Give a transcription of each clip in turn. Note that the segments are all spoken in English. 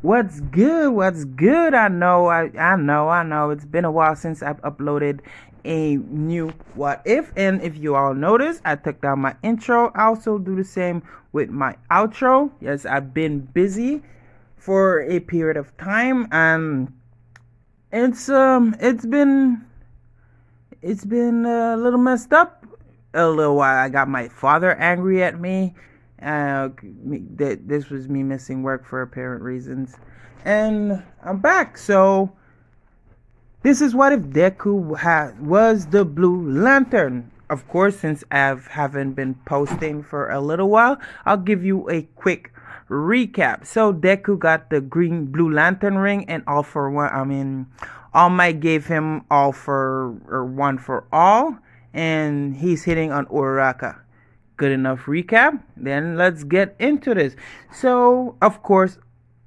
What's good? What's good? I know. It's been a while since I've uploaded a new What If. And if you all notice, I took down my intro. I also do the same with my outro. Yes, I've been busy for a period of time, and it's been a little messed up. A little while. I got my father angry at me. That this was me missing work for apparent reasons, and I'm back. So this is what if Deku was the Blue Lantern. Of course, since I haven't been posting for a little while, I'll give you a quick recap. So Deku got the green Blue Lantern ring, and all for one. All Might gave him all for or one for all, and he's hitting on Uraraka. Good enough recap. Then let's get into this. So of course,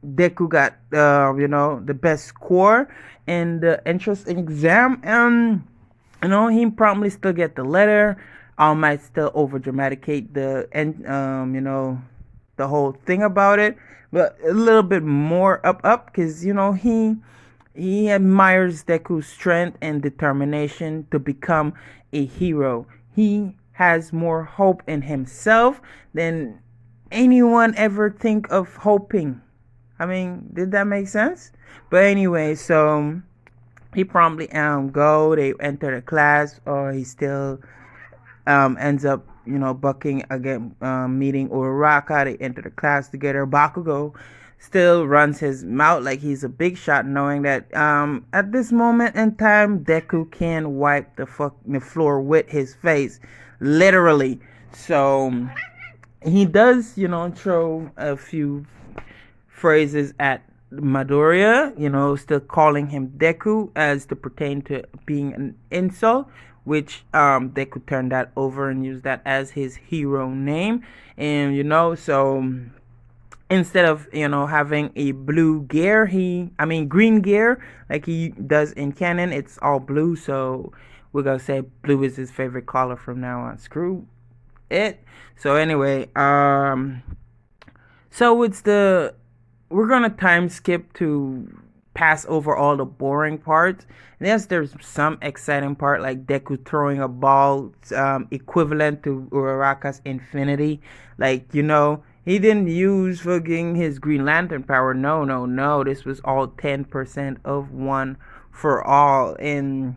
Deku got the best score in the entrance exam, and he promptly still get the letter. I might still over dramatizate the and the whole thing about it, but a little bit more up because he admires Deku's strength and determination to become a hero. He has more hope in himself than anyone ever think of hoping. I mean, did that make sense? But anyway, so he promptly go. They enter the class, or he still ends up bucking again, meeting Uraraka. They enter the class together. Bakugo still runs his mouth like he's a big shot, knowing that at this moment in time, Deku can wipe the floor with his face, literally. So he does, throw a few phrases at Midoriya, still calling him Deku as to pertain to being an insult, which Deku turned that over and used that as his hero name. And so instead of having a blue gear, green gear like he does in canon, it's all blue. So we're gonna say blue is his favorite color from now on. Screw it. So anyway, so it's the we're gonna time skip to pass over all the boring parts. And yes, there's some exciting part like Deku throwing a ball equivalent to Uraraka's infinity. Like he didn't use fucking his Green Lantern power. No, no, no. This was all 10% of one for all. And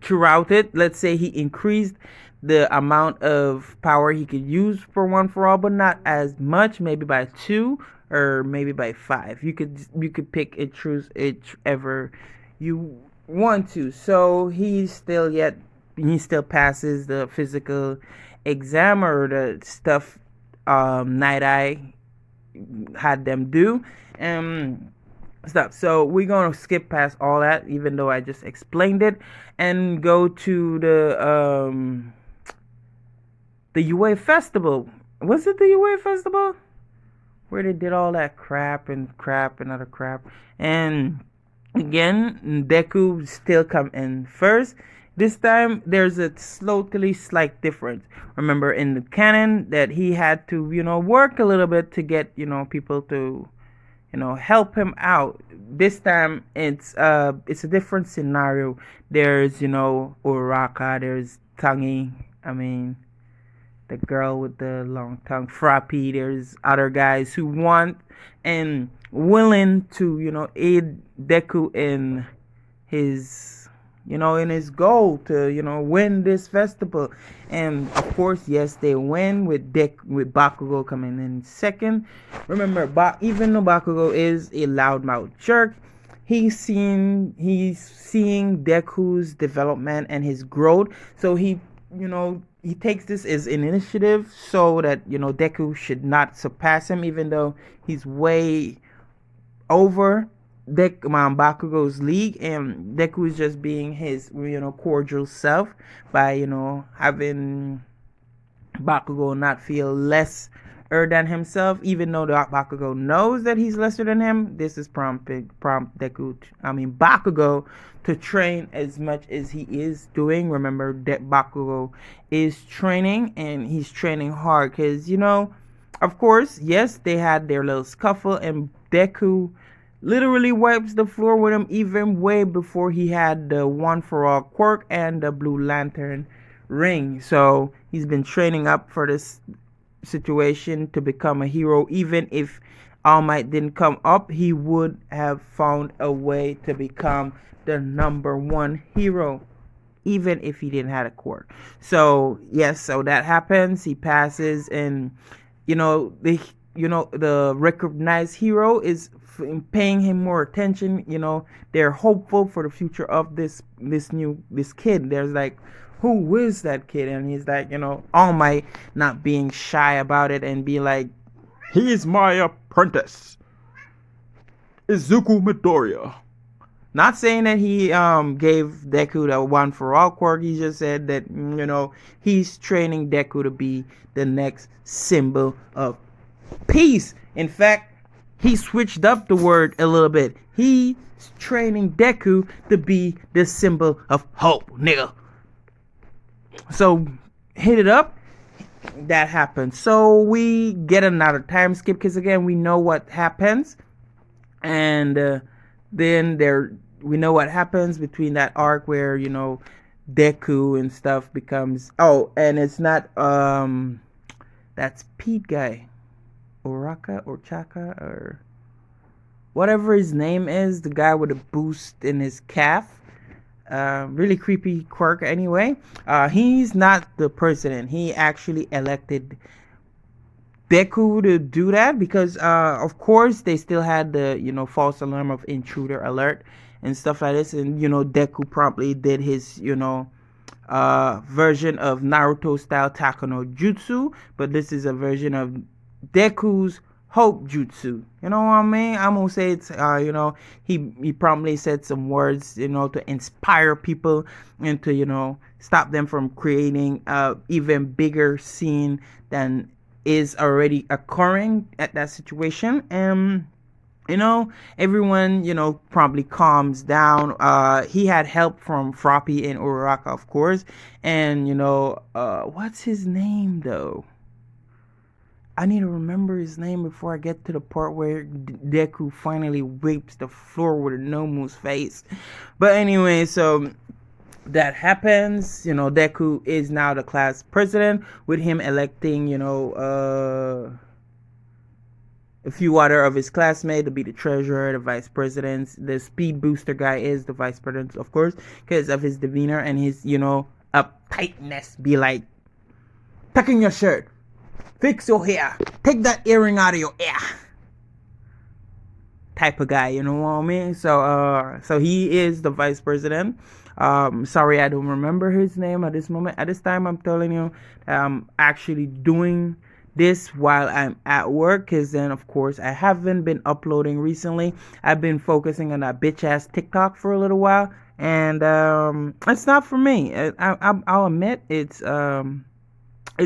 throughout it, let's say he increased the amount of power he could use for one for all, but not as much. Maybe by two or maybe by five. You could pick and choose whichever you want to. So he still passes the physical exam or the stuff Night Eye had them do and stuff. So we're gonna skip past all that, even though I just explained it, and go to the UA festival. Was it the UA festival where they did all that crap and other crap? And again, Deku still come in first. This time there's a totally slight difference. Remember in the canon that he had to work a little bit to get people to help him out. This time it's a different scenario. There's Uraka, there's Tangi, I mean the girl with the long tongue, Frappy. There's other guys who want and willing to aid Deku in his in his goal to win this festival. And of course, yes, they win with Bakugo coming in second. Remember, even though Bakugo is a loudmouth jerk, he's seeing Deku's development and his growth. So he takes this as an initiative so that Deku should not surpass him, even though he's way over Bakugo's league, and Deku is just being his cordial self by having Bakugo not feel lesser than himself, even though the Bakugo knows that he's lesser than him. This is prompt Bakugo to train as much as he is doing. Remember that Bakugo is training, and he's training hard because Of course, yes, they had their little scuffle, and Deku literally wipes the floor with him even way before he had the One for All quirk and the Blue Lantern ring. So he's been training up for this situation to become a hero. Even if All Might didn't come up, he would have found a way to become the number one hero, even if he didn't have a quirk. So yes, so that happens. He passes, and the recognized hero is paying him more attention. They're hopeful for the future of this kid. There's like, who is that kid? And he's like, All Might not being shy about it and be like, he's my apprentice, Izuku Midoriya. Not saying that he gave Deku the One for All quirk. He just said that he's training Deku to be the next symbol of peace. In fact, he switched up the word a little bit. He's training Deku to be the symbol of hope, nigga. So hit it up. That happens. So we get another time skip because again we know what happens, and then we know what happens between that arc where Deku and stuff becomes, and it's not that's Pete guy, Oraka or Chaka or whatever his name is, the guy with a boost in his calf. Really creepy quirk anyway. He's not the president. He actually elected Deku to do that because of course they still had the false alarm of intruder alert and stuff like this, and Deku promptly did his version of Naruto style Takano Jutsu, but this is a version of Deku's Hope Jutsu. You know what I mean? I'm gonna say it's he promptly said some words to inspire people and to stop them from creating a even bigger scene than is already occurring at that situation. And everyone probably calms down. He had help from Froppy and Uraraka, of course, and what's his name though? I need to remember his name before I get to the part where Deku finally wipes the floor with a Nomu's face. But anyway, so that happens. Deku is now the class president, with him electing a few other of his classmates to be the treasurer, the vice president. The speed booster guy is the vice president, of course, because of his demeanor and his uptightness. Be like, tuck in your shirt, fix your hair, take that earring out of your ear, type of guy. You know what I mean? So he is the vice president. Sorry, I don't remember his name at this moment. At this time, I'm telling you, I'm actually doing this while I'm at work, because then of course I haven't been uploading recently. I've been focusing on that bitch ass TikTok for a little while, and it's not for me. I'll admit it's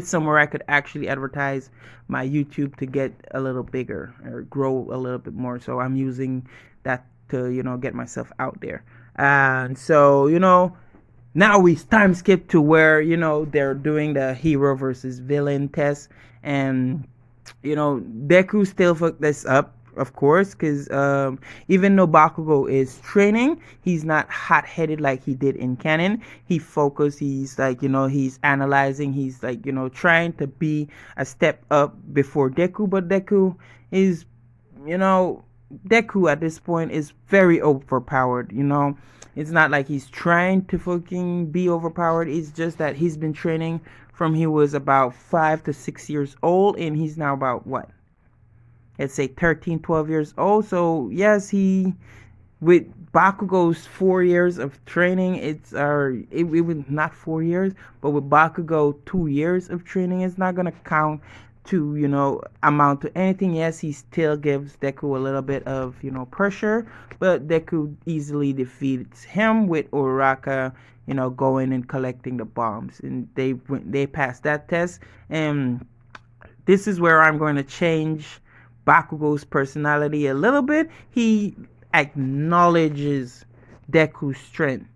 somewhere I could actually advertise my YouTube to get a little bigger or grow a little bit more. So I'm using that to get myself out there. And so now we time skip to where they're doing the hero versus villain test, and Deku still fucked this up, of course, because even though Bakugo is training, he's not hot-headed like he did in canon. He focused. He's like he's analyzing. He's like trying to be a step up before Deku, but Deku is Deku at this point is very overpowered. It's not like he's trying to fucking be overpowered. It's just that he's been training from he was about 5 to 6 years old, and he's now about what? Let's say 13, 12 years old. So yes, he with Bakugo's 4 years of training, it was not 4 years, but with Bakugo 2 years of training, it's not gonna count to amount to anything. Yes, he still gives Deku a little bit of pressure, but Deku easily defeats him with Uraraka going and collecting the bombs, and they passed that test. And this is where I'm going to change Bakugo's personality a little bit. He acknowledges Deku's strength.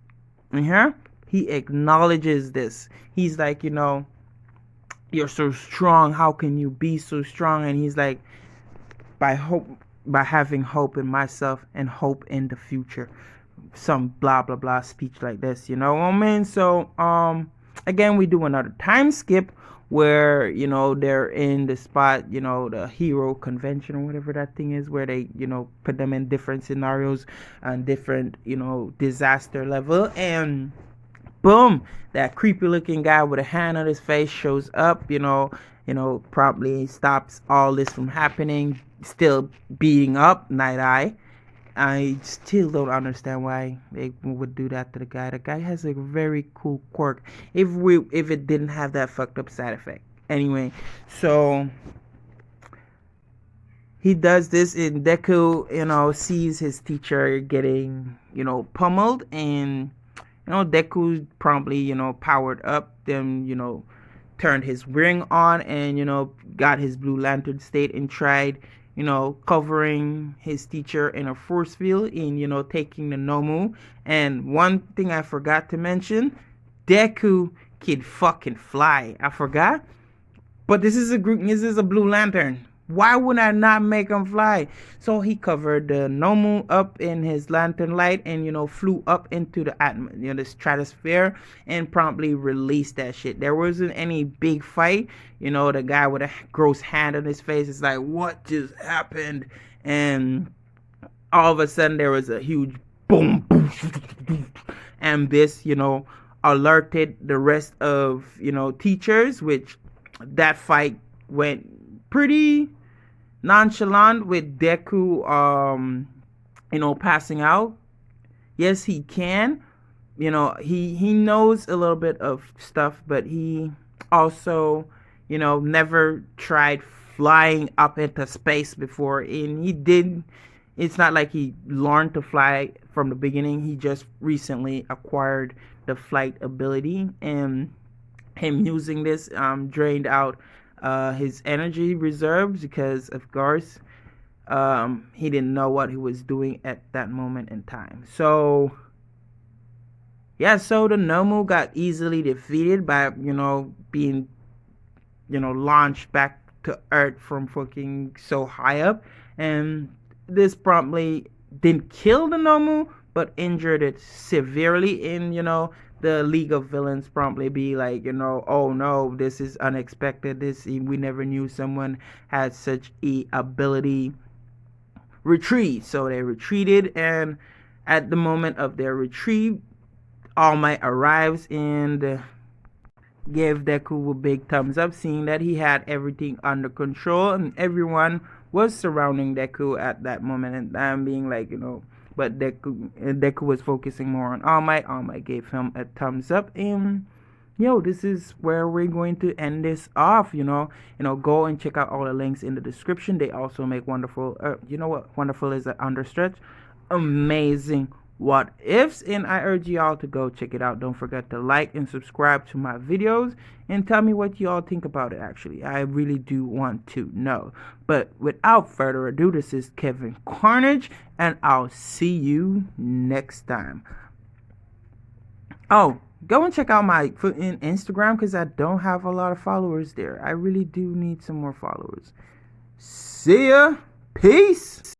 He acknowledges this. He's like, you're so strong. How can you be so strong? And he's like, by hope, by having hope in myself and hope in the future. Some blah blah blah speech like this, you know what I mean? So again, we do another time skip where, you know, they're in the spot, you know, the hero convention or whatever that thing is, where they, you know, put them in different scenarios and different, you know, disaster level. And boom, that creepy looking guy with a hand on his face shows up, promptly stops all this from happening, still beating up Night Eye. I still don't understand why they would do that to the guy. The guy has a very cool quirk. If it didn't have that fucked up side effect. Anyway, so he does this, and Deku, sees his teacher getting, pummeled, and Deku promptly, powered up, then, turned his ring on, and, got his Blue Lantern state and tried, covering his teacher in a force field in, taking the Nomu. And one thing I forgot to mention, Deku can fucking fly. I forgot. But this is a Blue Lantern. Why would I not make him fly? So he covered the Nomu up in his lantern light and, flew up into the stratosphere and promptly released that shit. There wasn't any big fight. The guy with a gross hand on his face is like, what just happened? And all of a sudden there was a huge boom, boom, and this, alerted the rest of, teachers, which that fight went pretty nonchalant with Deku, passing out. Yes, he can. He knows a little bit of stuff, but he also, never tried flying up into space before. And he did. It's not like he learned to fly from the beginning. He just recently acquired the flight ability, and him using this drained out his energy reserves because, of course, he didn't know what he was doing at that moment in time. So yeah, so the Nomu got easily defeated by, being, launched back to Earth from fucking so high up. And this promptly didn't kill the Nomu, but injured it severely. In, the League of Villains promptly be like, oh no, this is unexpected. We never knew someone had such a ability. Retreat. So they retreated, and at the moment of their retreat, All Might arrives and gave Deku a big thumbs up, seeing that he had everything under control, and everyone was surrounding Deku at that moment in time, being like, but Deku was focusing more on All Might. All Might gave him a thumbs up, and this is where we're going to end this off. Go and check out all the links in the description. They also make wonderful. Wonderful is an understretch. Amazing what ifs, and I urge you all to go check it out. Don't forget to like and subscribe to my videos and tell me what you all think about it. Actually, I really do want to know. But without further ado, this is Kevin Carnage, and I'll see you next time. Oh, go and check out my Instagram, because I don't have a lot of followers there. I really do need some more followers. See ya. Peace.